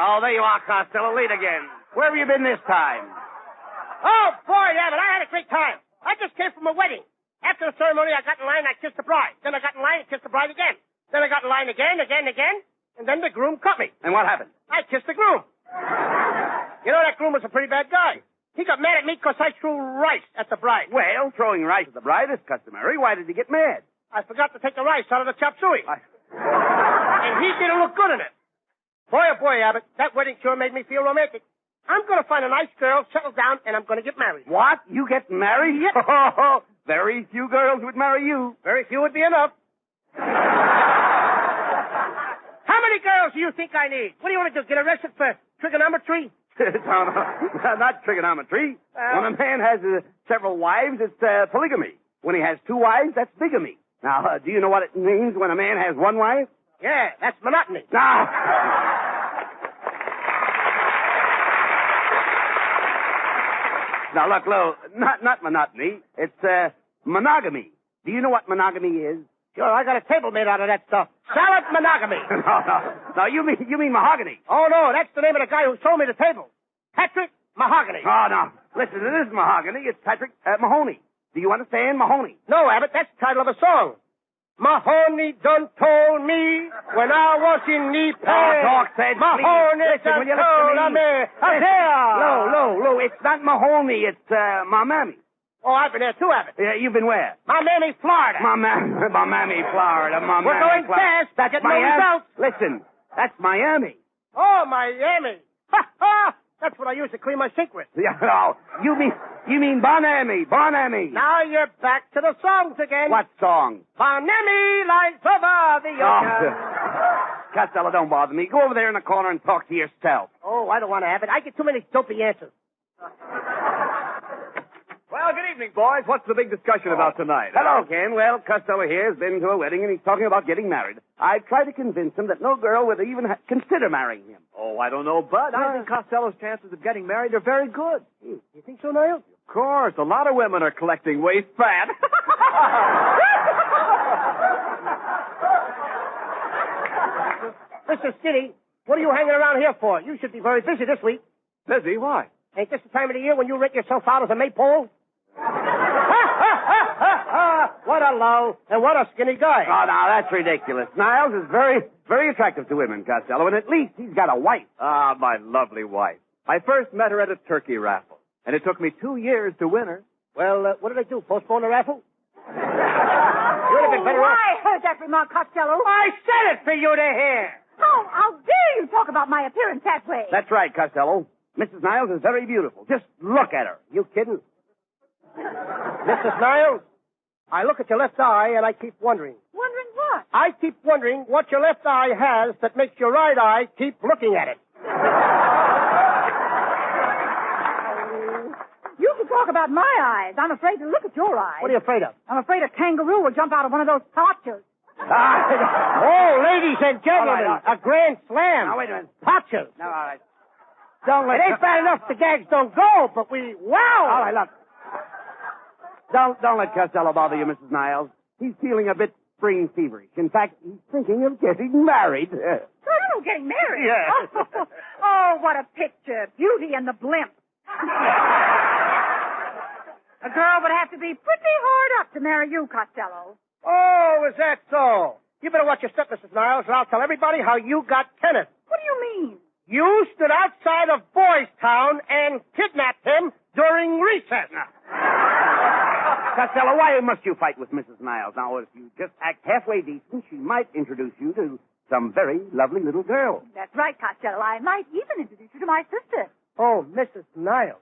Oh, there you are, Costello. Late again. Where have you been this time? Oh, boy, Abbott, I had a great time. I just came from a wedding. After the ceremony, I got in line, I kissed the bride. Then I got in line and kissed the bride again. Then I got in line again. And then the groom cut me. And what happened? I kissed the groom. You know, that groom was a pretty bad guy. He got mad at me because I threw rice at the bride. Well, throwing rice at the bride is customary. Why did he get mad? I forgot to take the rice out of the chop suey. And he didn't look good in it. Boy, oh boy, Abbott, that wedding sure made me feel romantic. I'm going to find a nice girl, settle down, and I'm going to get married. What? You get married? Yep. Very few girls would marry you. Very few would be enough. How many girls do you think I need? What do you want to do, get arrested for trigonometry? No, not trigonometry. When a man has several wives, it's polygamy. When he has two wives, that's bigamy. Now, do you know what it means when a man has one wife? Yeah, that's monotony. Now, look, Lou, not monotony. It's monogamy. Do you know what monogamy is? Sure, I got a table made out of that stuff. Salad monogamy. No, you mean mahogany. Oh, no, that's the name of the guy who sold me the table. Patrick Mahogany. Oh, no. Listen, it isn't mahogany. It's Patrick Mahoney. Do you understand Mahoney? No, Abbott, that's the title of a song. Mahoney done told me when I was in the pain. Oh, talk, said, Mahoney done told me. Lou, it's not Mahoney. It's my mammy. Oh, I've been there too, Abbott. Yeah, you've been where? My mammy, Florida. My mammy, Florida. We're going fast. That's getting no results. Listen, that's Miami. Oh, Miami. Ha, ha. That's what I use to clean my sink with. Yeah, no, you mean Bonami. Now you're back to the songs again. What song? Bonami lies over the ocean. Costello, don't bother me. Go over there in the corner and talk to yourself. Oh, I don't want to have it. I get too many dopey answers. Well, good evening, boys. What's the big discussion about tonight? Hello, Ken. Well, Costello here has been to a wedding, and he's talking about getting married. I've tried to convince him that no girl would even consider marrying him. Oh, I don't know, Bud. I think Costello's chances of getting married are very good. You think so, Niles? Of course. A lot of women are collecting waist fat. Mr. Skinny, what are you hanging around here for? You should be very busy this week. Busy? Why? Ain't this the time of the year when you rent yourself out as a maypole? What a low and what a skinny guy. Oh, now, that's ridiculous. Niles is very, very attractive to women, Costello, and at least he's got a wife. Ah, my lovely wife. I first met her at a turkey raffle, and it took me 2 years to win her. Well, what did they do, postpone the raffle? You would have been better off. I heard that remark, Costello. I said it for you to hear. Oh, how dare you talk about my appearance that way? That's right, Costello. Mrs. Niles is very beautiful. Just look at her. You kidding? Mrs. Niles, I look at your left eye and I keep wondering. Wondering what? I keep wondering what your left eye has that makes your right eye keep looking at it. You can talk about my eyes. I'm afraid to look at your eyes. What are you afraid of? I'm afraid a kangaroo will jump out of one of those pouches. Oh, ladies and gentlemen, all right. a grand slam. Now, wait a minute. Patches. No, all right. It ain't bad enough the gags don't go, but we... Wow! All right, look. Don't let Costello bother you, Mrs. Niles. He's feeling a bit spring feverish. In fact, he's thinking of getting married. Oh, getting married? Yeah. Oh, what a picture. Beauty and the blimp. A girl would have to be pretty hard up to marry you, Costello. Oh, is that so? You better watch your step, Mrs. Niles, or I'll tell everybody how you got Kenneth. What do you mean? You stood outside of Boys Town and kidnapped him during recess. Costello, why must you fight with Mrs. Niles? Now, if you just act halfway decent, she might introduce you to some very lovely little girl. That's right, Costello. I might even introduce you to my sister. Oh, Mrs. Niles.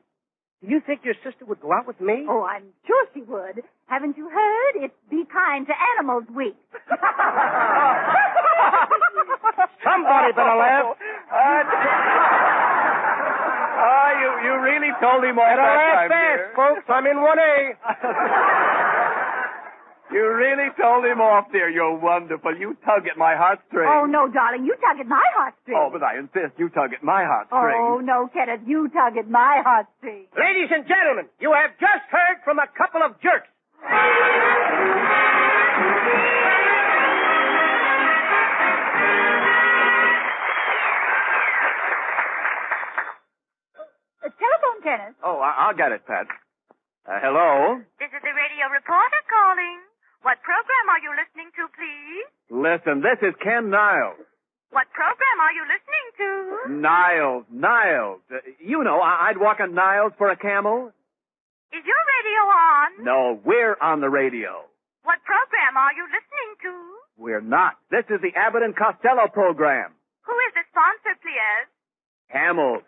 Do you think your sister would go out with me? Oh, I'm sure she would. Haven't you heard? It's Be Kind to Animals Week. Somebody better laugh. You really told him off Better that laugh time, fast, dear. folks. I'm in 1A. You really told him off, dear. You're wonderful. You tug at my heartstrings. Oh, no, darling. You tug at my heartstrings. Oh, but I insist. You tug at my heartstrings. Oh, no, Kenneth. You tug at my heartstrings. Ladies and gentlemen, you have just heard from a couple of jerks. Dennis. Oh, I'll get it, Pat. Hello? This is the radio reporter calling. What program are you listening to, please? Listen, this is Ken Niles. What program are you listening to? Niles. You know, I'd walk on Niles for a camel. Is your radio on? No, we're on the radio. What program are you listening to? We're not. This is the Abbott and Costello program. Who is the sponsor, please? Camels.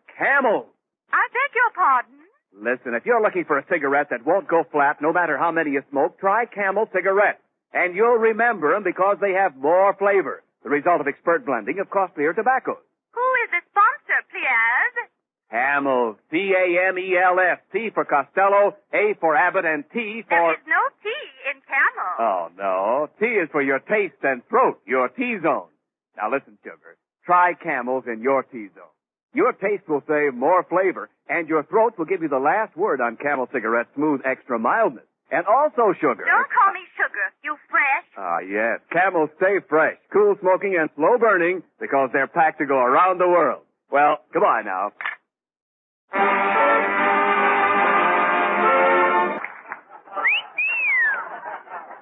I beg your pardon? Listen, if you're looking for a cigarette that won't go flat no matter how many you smoke, try Camel cigarettes. And you'll remember them because they have more flavor, the result of expert blending of costlier tobaccos. Who is the sponsor, please? Camels. C-A-M-E-L-S. C for Costello, A for Abbott, and T for... There is no T in camel. Oh, no. T is for your taste and throat, your T-zone. Now listen, sugar. Try Camels in your T-zone. Your taste will say more flavor, and your throat will give you the last word on Camel cigarettes' smooth extra mildness. And also, sugar. Don't call me sugar. You fresh? Ah, yes. Camels stay fresh, cool smoking, and slow burning because they're packed to go around the world. Well, goodbye now.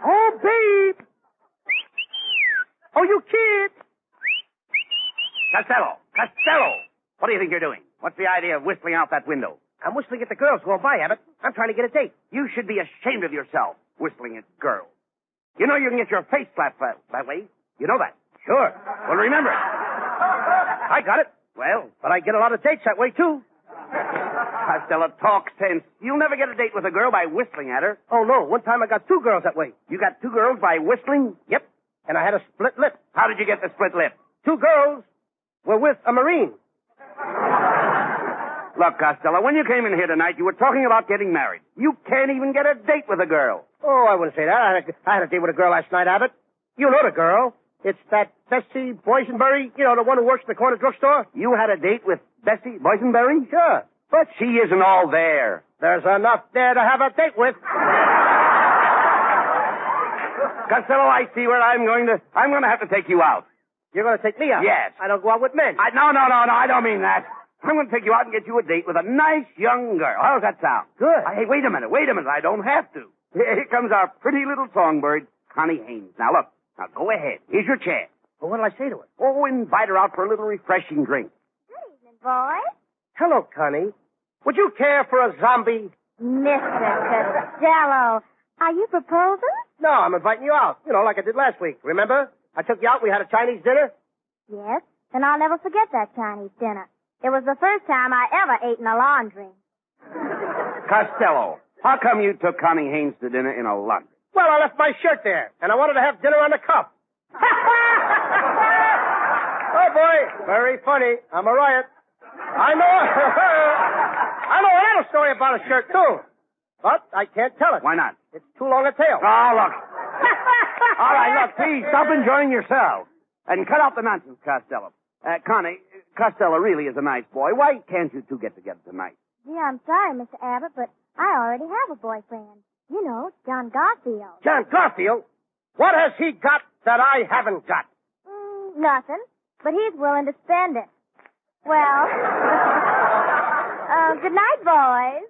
Oh, babe. Oh, you kid. Costello! What do you think you're doing? What's the idea of whistling out that window? I'm whistling at the girls going by, Abbott. I'm trying to get a date. You should be ashamed of yourself, whistling at girls. You know you can get your face slapped that way. You know that? Sure. Well, remember it. I got it. Well, But I get a lot of dates that way, too. Costello, talk sense. You'll never get a date with a girl by whistling at her. Oh, no. One time I got 2 girls that way. You got 2 girls by whistling? Yep. And I had a split lip. How did you get the split lip? 2 girls were with a Marine. Look, Costello, when you came in here tonight, you were talking about getting married. You can't even get a date with a girl. Oh, I wouldn't say that. I had a date with a girl last night, Abbott. You know the girl. It's that Bessie Boysenberry, you know, the one who works in the corner drugstore. You had a date with Bessie Boysenberry? Sure. But she isn't all there. There's enough there to have a date with. Costello, I see where I'm going to have to take you out. You're going to take me out? Yes. I don't go out with men. No, I don't mean that. I'm going to take you out and get you a date with a nice young girl. How's that sound? Good. Hey, wait a minute. I don't have to. Here comes our pretty little songbird, Connie Haines. Now, look. Now, go ahead. Here's your chance. Well, what'll I say to her? Oh, invite her out for a little refreshing drink. Good evening, boys. Hello, Connie. Would you care for a zombie? Mr. Costello, are you proposing? No, I'm inviting you out. You know, like I did last week. Remember? I took you out. We had a Chinese dinner. Yes, and I'll never forget that Chinese dinner. It was the first time I ever ate in a laundry. Costello, how come you took Connie Haines to dinner in a laundry? Well, I left my shirt there, and I wanted to have dinner on the cuff. Oh, boy. Very funny. I'm a riot. I know a little story about a shirt, too. But I can't tell it. Why not? It's too long a tale. Oh, look. All right, look, please, stop enjoying yourself. And cut out the nonsense, Costello. Connie, Costello really is a nice boy. Why can't you two get together tonight? Gee, I'm sorry, Mr. Abbott, but I already have a boyfriend. You know, John Garfield. John Garfield? What has he got that I haven't got? Nothing, but he's willing to spend it. Well, good night, boys.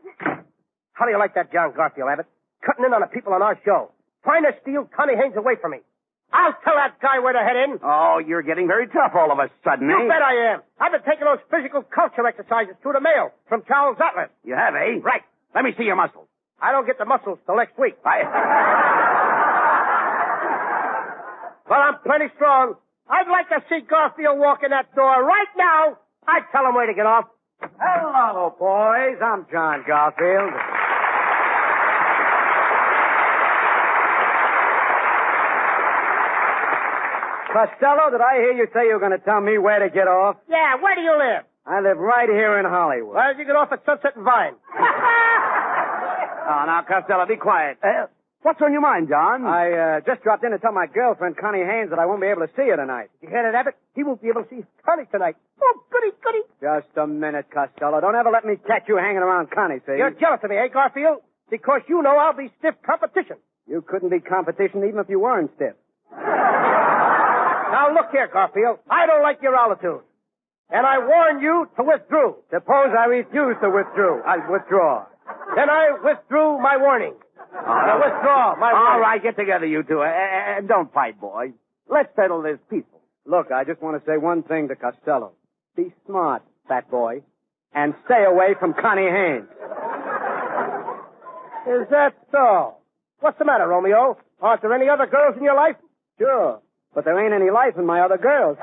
How do you like that, John Garfield, Abbott? Cutting in on the people on our show. Trying to steal Connie Haines away from me. I'll tell that guy where to head in. Oh, you're getting very tough all of a sudden, You bet I am. I've been taking those physical culture exercises through the mail from Charles Atlas. You have, eh? Right. Let me see your muscles. I don't get the muscles till next week. Well, I'm plenty strong. I'd like to see Garfield walk in that door right now. I'd tell him where to get off. Hello, boys. I'm John Garfield. Costello, did I hear you say you were going to tell me where to get off? Yeah, where do you live? I live right here in Hollywood. Why did you get off at Sunset and Vine? Oh, now, Costello, be quiet. What's on your mind, John? I just dropped in to tell my girlfriend, Connie Haines, that I won't be able to see her tonight. Did you hear that, Abbott? He won't be able to see Connie tonight. Oh, goody, goody. Just a minute, Costello. Don't ever let me catch you hanging around Connie, see? You're jealous of me, eh, Garfield? Because you know I'll be stiff competition. You couldn't be competition even if you weren't stiff. Now, look here, Garfield. I don't like your attitude. and I warn you to withdraw. Suppose I refuse to withdraw. I'll withdraw. Then I withdrew my warning. I withdraw my warning. All right, get together, you two. And don't fight, boys. Let's settle this peaceful. Look, I just want to say one thing to Costello. Be smart, fat boy, and stay away from Connie Haines. Is that so? What's the matter, Romeo? Aren't there any other girls in your life? Sure, but there ain't any life in my other girls.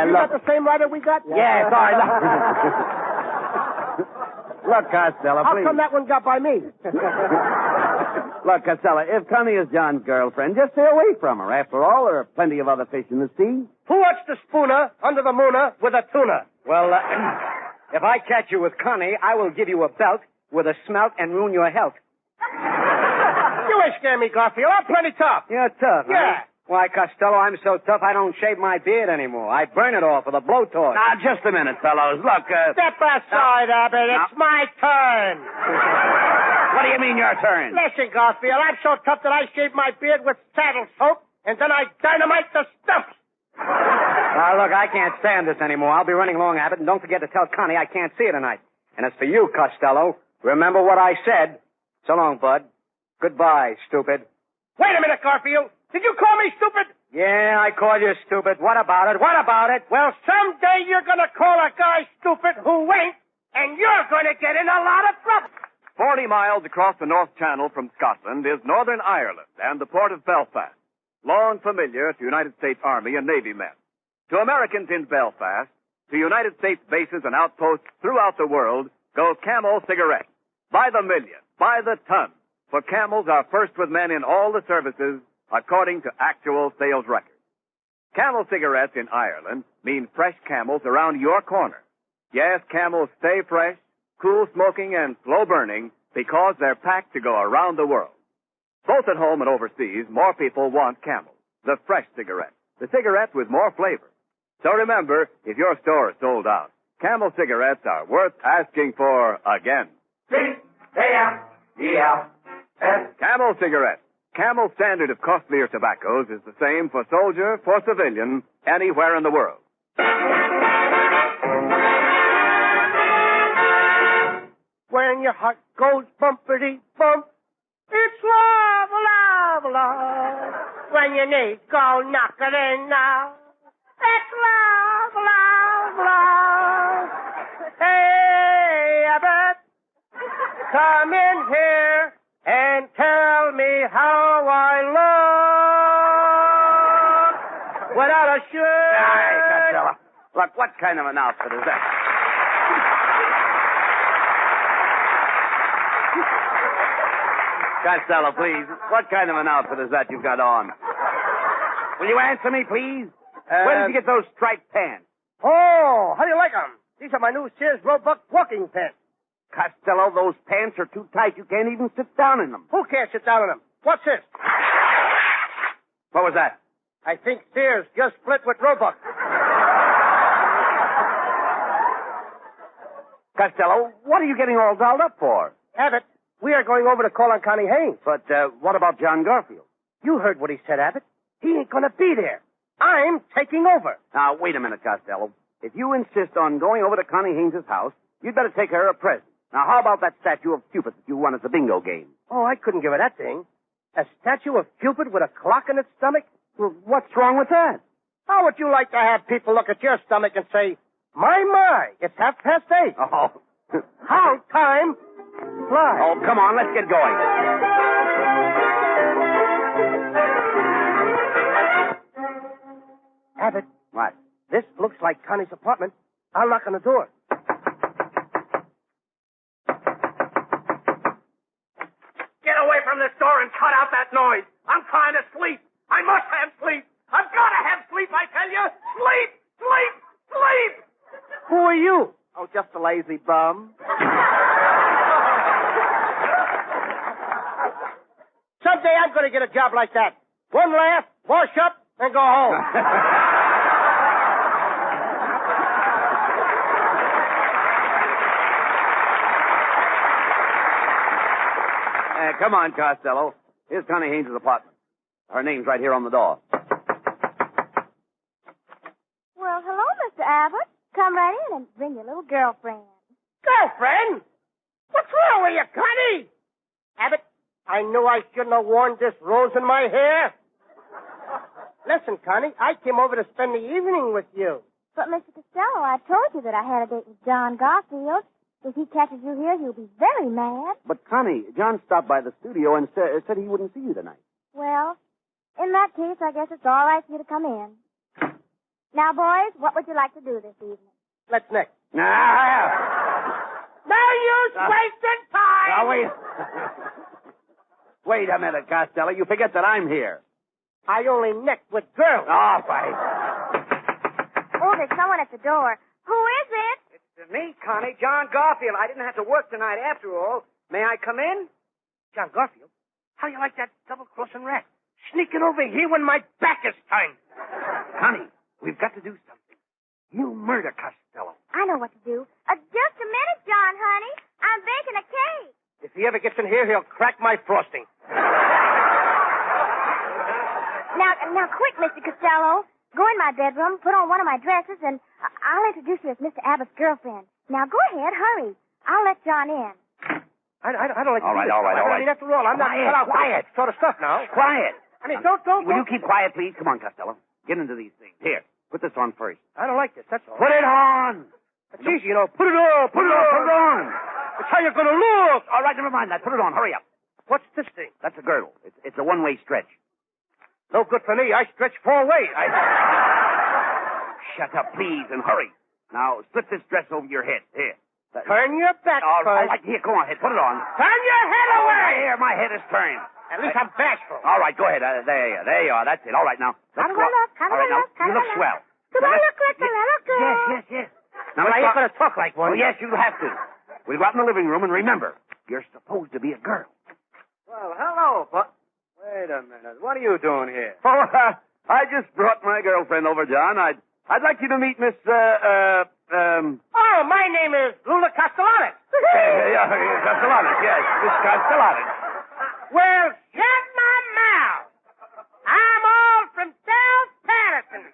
You got the same writer we got? Yeah, sorry. Look, Costello, How please. come that one got by me? Look, Costello, if Connie is John's girlfriend, just stay away from her. After all, there are plenty of other fish in the sea. Who wants the spooner under the mooner with a tuna? Well, if I catch you with Connie, I will give you a belt with a smelt and ruin your health. You ain't scaring me, Garfield. I'm plenty tough. You're tough, Yeah. huh? Why, Costello, I'm so tough I don't shave my beard anymore. I burn it off with a blowtorch. Now, just a minute, fellows. Look, Step aside, Abbott. It's my turn. What do you mean your turn? Listen, Garfield, I'm so tough that I shave my beard with saddle soap, and then I dynamite the stumps. Now, look, I can't stand this anymore. I'll be running along, Abbott, and don't forget to tell Connie I can't see her tonight. And as for you, Costello, remember what I said. So long, Bud. Goodbye, stupid. Wait a minute, Garfield. Did you call me stupid? Yeah, I called you stupid. What about it? What about it? Well, someday you're going to call a guy stupid who ain't, and you're going to get in a lot of trouble. 40 miles across the North Channel from Scotland is Northern Ireland and the port of Belfast, long familiar to United States Army and Navy men. To Americans in Belfast, to United States bases and outposts throughout the world, go Camel cigarettes. By the million, by the ton. For Camels are first with men in all the services, according to actual sales records. Camel cigarettes in Ireland mean fresh Camels around your corner. Yes, Camels stay fresh, cool smoking, and slow burning because they're packed to go around the world. Both at home and overseas, more people want Camels, the fresh cigarette, the cigarette with more flavor. So remember, if your store is sold out, Camel cigarettes are worth asking for again. C-A-M-E-L-S. Camel cigarettes. Camel's standard of costlier tobaccos is the same for soldier, for civilian, anywhere in the world. When your heart goes bumpity bump, it's love, love, love. When your knees go knocking now, it's love, love, love. Hey, Abbott, come in here and tell me how I look without a shirt. Hey, Costello. Look, what kind of an outfit is that? Costello, please. What kind of an outfit is that you've got on? Will you answer me, please? Where did you get those striped pants? Oh, how do you like them? These are my new Sears Roebuck walking pants. Costello, those pants are too tight. You can't even sit down in them. Who can't sit down in them? What's this? What was that? I think Sears just split with Roebuck. Costello, what are you getting all dolled up for? Abbott, we are going over to call on Connie Haines. But what about John Garfield? You heard what he said, Abbott. He ain't going to be there. I'm taking over. Now, wait a minute, Costello. If you insist on going over to Connie Haynes' house, you'd better take her a present. Now, how about that statue of Cupid that you won at the bingo game? Oh, I couldn't give her that thing. A statue of Cupid with a clock in its stomach? Well, what's wrong with that? How would you like to have people look at your stomach and say, my, it's 8:30. Oh. How time flies. Oh, come on, let's get going. Abbott, What? this looks like Connie's apartment. I'll knock on the door. Get away from this door and cut out that noise. I'm trying to sleep. I must have sleep. I've got to have sleep, I tell you. Sleep, sleep, sleep. Who are you? Oh, just a lazy bum. Someday I'm going to get a job like that. One laugh, wash up, and go home. Come on, Costello. Here's Connie Haynes' apartment. Her name's right here on the door. come right in and bring your little girlfriend. Girlfriend? What's wrong with you, Connie? Abbott, I knew I shouldn't have worn this rose in my hair. Listen, Connie, I came over to spend the evening with you. But, Mr. Costello, I told you that I had a date with John Garfield. If he catches you here, he'll be very mad. But, Connie, John stopped by the studio and said he wouldn't see you tonight. Well, in that case, I guess it's all right for you to come in. Now, boys, what would you like to do this evening? Let's next. Nah. No use wasting time. Now, wait. Wait a minute, Costello. You forget that I'm here. I only neck with girls. All right. Oh, there's someone at the door. Who is it? It's me, Connie, John Garfield. I didn't have to work tonight after all. May I come in? John Garfield? How you like that double-crossing rat? Sneaking over here when my back is turned. Connie, we've got to do something. You murder Costello. I know what to do. Just a minute, John, honey. I'm baking a cake. If he ever gets in here, he'll crack my frosting. Now, quick, Mr. Costello. Go in my bedroom, put on one of my dresses, and I'll introduce you as Mr. Abbott's girlfriend. Now, go ahead, hurry. I'll let John in. I don't like to All right. I mean, after all, I'm not cut out for Quiet. that sort of stuff now. Quiet. I mean, don't. Will you keep quiet, please? Come on, Costello. Get into these things. Here, put this on first. I don't like this, that's all. Put it on. It's easy, you know. Put it on. Put it on. It's how you're going to look. All right, never mind that. Put it on. Hurry up. What's this thing? That's a girdle. It's a one-way stretch. No good for me. I stretch 4 ways. Shut up, please, and hurry. Now, slip this dress over your head. Here. Turn your back All first. right, here, go on ahead. Put it on. Turn your head away. Here, my head is turned. At least I'm bashful. All right, go ahead. There you are. That's it. All right, now. Let's go. All right, now, you look swell. Do I look like a little girl? Yes. Now, I ain't going to talk like one. Oh, yes, you have to. We'll go out in the living room, and remember, you're supposed to be a girl. Well, hello, but wait a minute. What are you doing here? Oh, I just brought my girlfriend over, John. I'd like you to meet Miss, Oh, my name is Lou Costello. Castellanos, yes, Miss Castellanos. Well, shut my mouth. I'm all from South Patterson.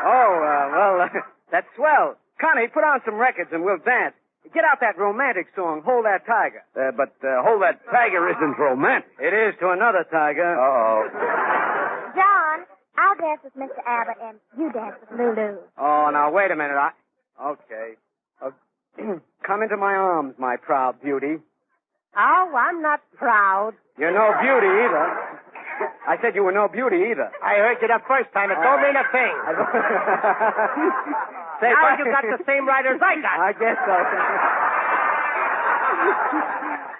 Oh, well, that's swell. Connie, put on some records and we'll dance. Get out that romantic song, Hold That Tiger. But Hold That Tiger isn't romantic. It is to another tiger. Uh-oh. John, I'll dance with Mr. Abbott, and you dance with Lulu. Oh, now, wait a minute. Okay. Come into my arms, my proud beauty. Oh, I'm not proud. You're no beauty either. I said you were no beauty either. I heard you the first time. It don't mean a thing. Say, now you got the same right as I got. I guess so.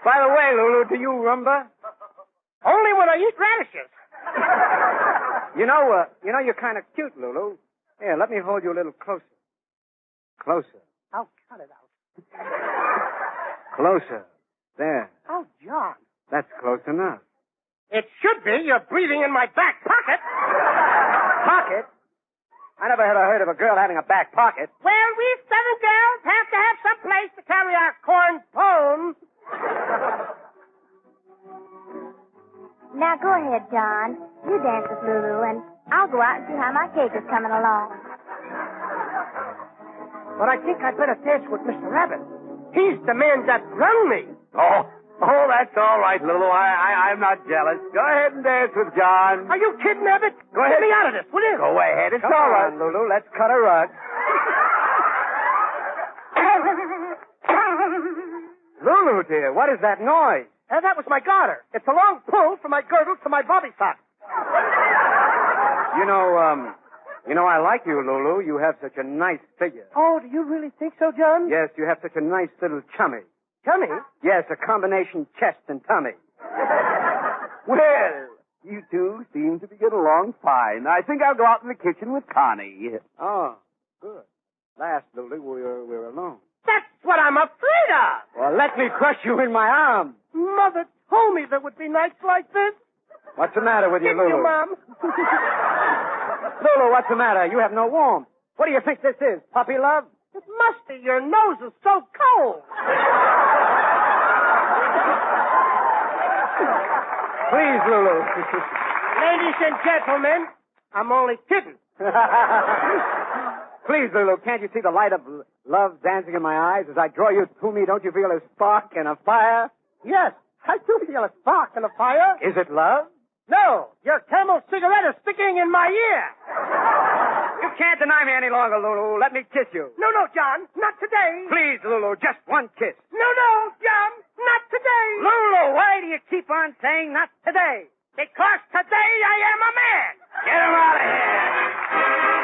By the way, Lulu, do you rumba? Only when I eat radishes. You know, you're kind of cute, Lulu. Here, let me hold you a little closer. Closer. Oh, cut it out. Closer. There. Oh, John. That's close enough. It should be. You're breathing in my back pocket. Pocket? I never had heard of a girl having a back pocket. Well, we Southern girls have to have some place to carry our corn pone. Now, go ahead, John. You dance with Lulu, and I'll go out and see how my cake is coming along. But I think I'd better dance with Mr. Abbott. He's the man that run me. Oh, that's all right, Lulu. I'm not jealous. Go ahead and dance with John. Are you kidding, Abbott? Go ahead. Get me out of this, will you? Go ahead. It's Come all right. on, Lulu. Let's cut a rug. Lulu, dear, what is that noise? That was my garter. It's a long pull from my girdle to my bobby sock. You know, I like you, Lulu. You have such a nice figure. Oh, do you really think so, John? Yes, you have such a nice little tummy. Tummy? Yes, a combination chest and tummy. Well, you two seem to be getting along fine. I think I'll go out in the kitchen with Connie. Oh, good. Last, Lulu, we're alone. That's what I'm afraid of. Well, let me crush you in my arms. Mother told me there would be nights like this. What's the matter with you, Didn't Lulu? you, Mom? Lulu, what's the matter? You have no warmth. What do you think this is, puppy love? It must be. Your nose is so cold. Please, Lulu. Ladies and gentlemen, I'm only kidding. Please, Lulu, can't you see the light of love dancing in my eyes? As I draw you to me, don't you feel a spark and a fire? Yes, I do feel a spark and a fire. Is it love? No, your Camel cigarette is sticking in my ear. You can't deny me any longer, Lulu. Let me kiss you. No, John, not today. Please, Lulu, just one kiss. No, John, not today. Lulu, why do you keep on saying not today? Because today I am a man. Get him out of here.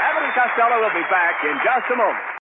Abbott and Costello will be back in just a moment.